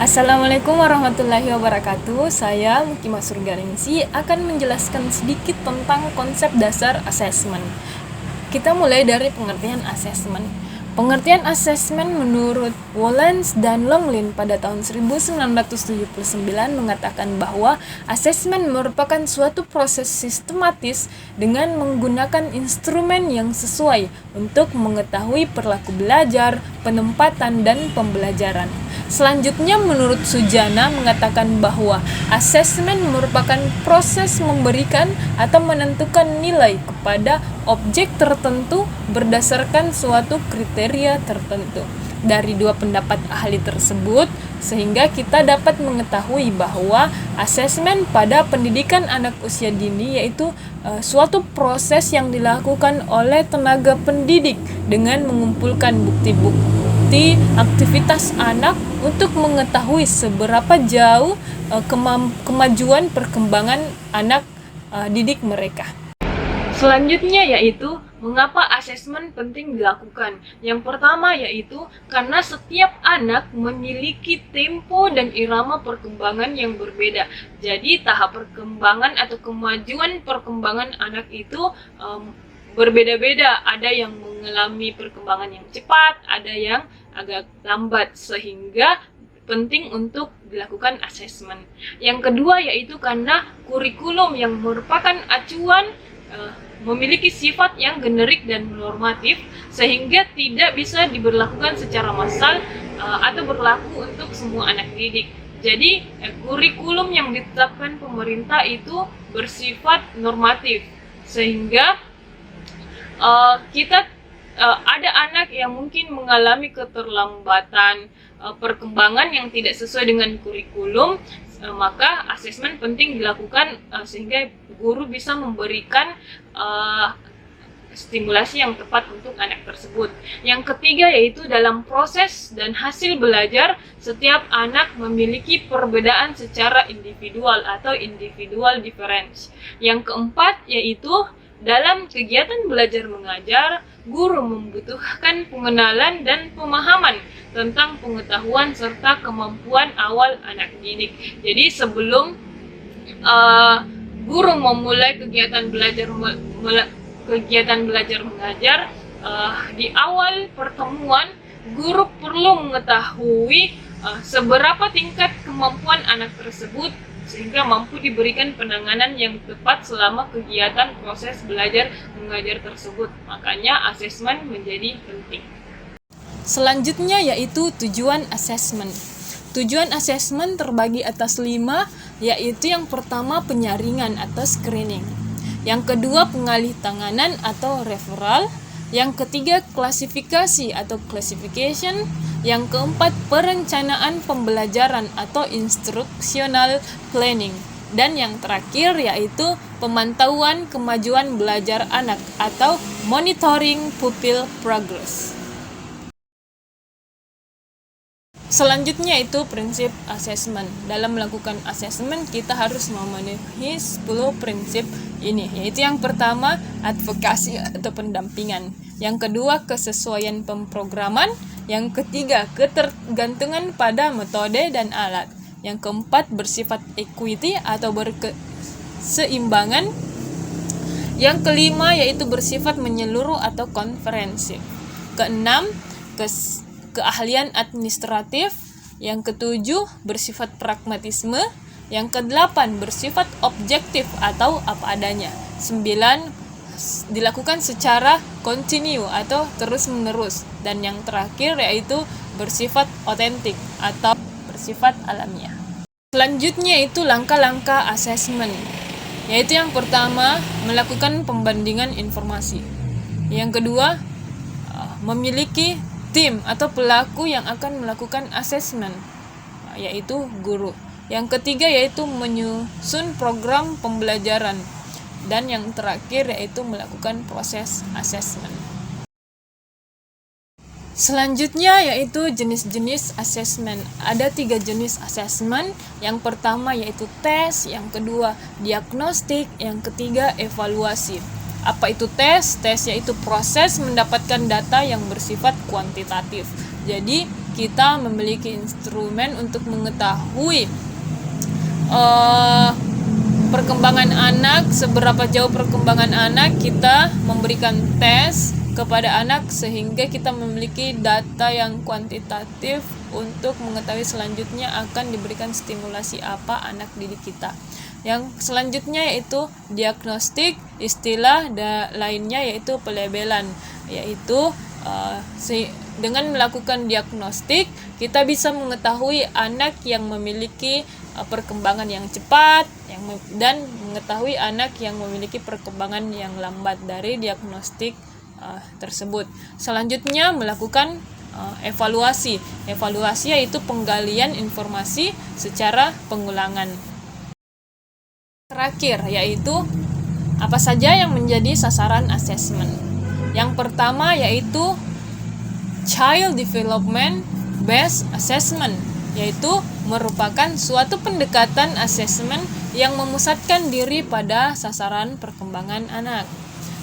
Assalamualaikum warahmatullahi wabarakatuh. Saya Mukimah Surganingsi akan menjelaskan sedikit tentang konsep dasar asesmen. Kita mulai dari pengertian asesmen. Pengertian asesmen menurut Wollens dan Longlin pada tahun 1979 mengatakan bahwa asesmen merupakan suatu proses sistematis dengan menggunakan instrumen yang sesuai untuk mengetahui perilaku belajar, penempatan, dan pembelajaran. Selanjutnya, menurut Sujana mengatakan bahwa asesmen merupakan proses memberikan atau menentukan nilai kepada objek tertentu berdasarkan suatu kriteria tertentu. Dari dua pendapat ahli tersebut, sehingga kita dapat mengetahui bahwa asesmen pada pendidikan anak usia dini yaitu suatu proses yang dilakukan oleh tenaga pendidik dengan mengumpulkan bukti-bukti aktivitas anak untuk mengetahui seberapa jauh kemajuan perkembangan anak didik mereka. Selanjutnya yaitu mengapa asesmen penting dilakukan. Yang pertama yaitu karena setiap anak memiliki tempo dan irama perkembangan yang berbeda. Jadi tahap perkembangan atau kemajuan perkembangan anak itu berbeda-beda. Ada yang mengalami perkembangan yang cepat, ada yang agak lambat, sehingga penting untuk dilakukan asesmen. Yang kedua yaitu karena kurikulum yang merupakan acuan memiliki sifat yang generik dan normatif, sehingga tidak bisa diberlakukan secara massal atau berlaku untuk semua anak didik. Jadi kurikulum yang ditetapkan pemerintah itu bersifat normatif, sehingga ada anak yang mungkin mengalami keterlambatan perkembangan yang tidak sesuai dengan kurikulum, maka asesmen penting dilakukan sehingga guru bisa memberikan stimulasi yang tepat untuk anak tersebut. Yang ketiga yaitu dalam proses dan hasil belajar, setiap anak memiliki perbedaan secara individual atau individual difference. Yang keempat yaitu dalam kegiatan belajar mengajar, guru membutuhkan pengenalan dan pemahaman tentang pengetahuan serta kemampuan awal anak didik. Jadi sebelum guru memulai kegiatan belajar mengajar, di awal pertemuan guru perlu mengetahui seberapa tingkat kemampuan anak tersebut sehingga mampu diberikan penanganan yang tepat selama kegiatan proses belajar mengajar tersebut. Makanya asesmen menjadi penting. Selanjutnya yaitu tujuan asesmen. Tujuan asesmen terbagi atas 5, yaitu yang pertama penyaringan atau screening, yang kedua pengalih tanganan atau referral, yang ketiga klasifikasi atau classification, yang keempat perencanaan pembelajaran atau instructional planning, dan yang terakhir yaitu pemantauan kemajuan belajar anak atau monitoring pupil progress. Selanjutnya itu prinsip asesmen. Dalam melakukan asesmen kita harus memenuhi 10 prinsip ini, yaitu yang pertama advokasi atau pendampingan, yang kedua kesesuaian pemrograman, yang ketiga ketergantungan pada metode dan alat, yang keempat bersifat equity atau berkeseimbangan, yang kelima yaitu bersifat menyeluruh atau konferensif, keenam keahlian administratif, yang ketujuh bersifat pragmatisme, yang kedelapan bersifat objektif atau apa adanya, 9 dilakukan secara kontinu atau terus-menerus, dan yang terakhir yaitu bersifat otentik atau bersifat alamiah. Selanjutnya itu langkah-langkah asesmen, yaitu yang pertama melakukan pembandingan informasi, yang kedua memiliki tim atau pelaku yang akan melakukan asesmen, yaitu guru. Yang ketiga yaitu menyusun program pembelajaran, dan yang terakhir yaitu melakukan proses asesmen. Selanjutnya yaitu jenis-jenis asesmen. Ada 3 jenis asesmen. Yang pertama yaitu tes, yang kedua diagnostik, yang ketiga evaluasi. Apa itu tes? Tes yaitu proses mendapatkan data yang bersifat kuantitatif. Jadi kita memiliki instrumen untuk mengetahui perkembangan anak, seberapa jauh perkembangan anak. Kita memberikan tes kepada anak sehingga kita memiliki data yang kuantitatif untuk mengetahui selanjutnya akan diberikan stimulasi apa anak didik kita. Yang selanjutnya yaitu diagnostik, istilah lainnya yaitu pelabelan, yaitu dengan melakukan diagnostik kita bisa mengetahui anak yang memiliki perkembangan yang cepat dan mengetahui anak yang memiliki perkembangan yang lambat dari diagnostik tersebut. Selanjutnya melakukan evaluasi. Evaluasi yaitu penggalian informasi secara pengulangan. Terakhir yaitu apa saja yang menjadi sasaran asesmen. Yang pertama yaitu Child Development Based Assessment, yaitu merupakan suatu pendekatan asesmen yang memusatkan diri pada sasaran perkembangan anak.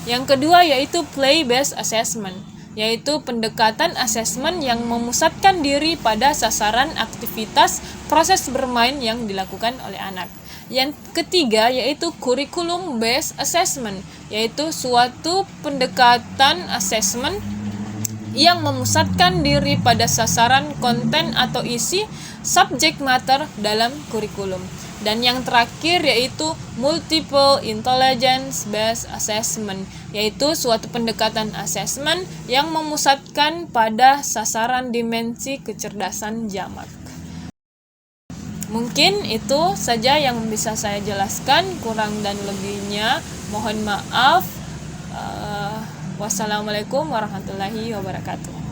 Yang kedua yaitu Play Based Assessment, yaitu pendekatan asesmen yang memusatkan diri pada sasaran aktivitas proses bermain yang dilakukan oleh anak. Yang ketiga yaitu Curriculum Based Assessment, yaitu suatu pendekatan asesmen yang memusatkan diri pada sasaran konten atau isi subject matter dalam kurikulum. Dan yang terakhir yaitu Multiple Intelligence Based Assessment, yaitu suatu pendekatan asesmen yang memusatkan pada sasaran dimensi kecerdasan jamak. Mungkin itu saja yang bisa saya jelaskan, kurang dan lebihnya mohon maaf. Wassalamualaikum warahmatullahi wabarakatuh.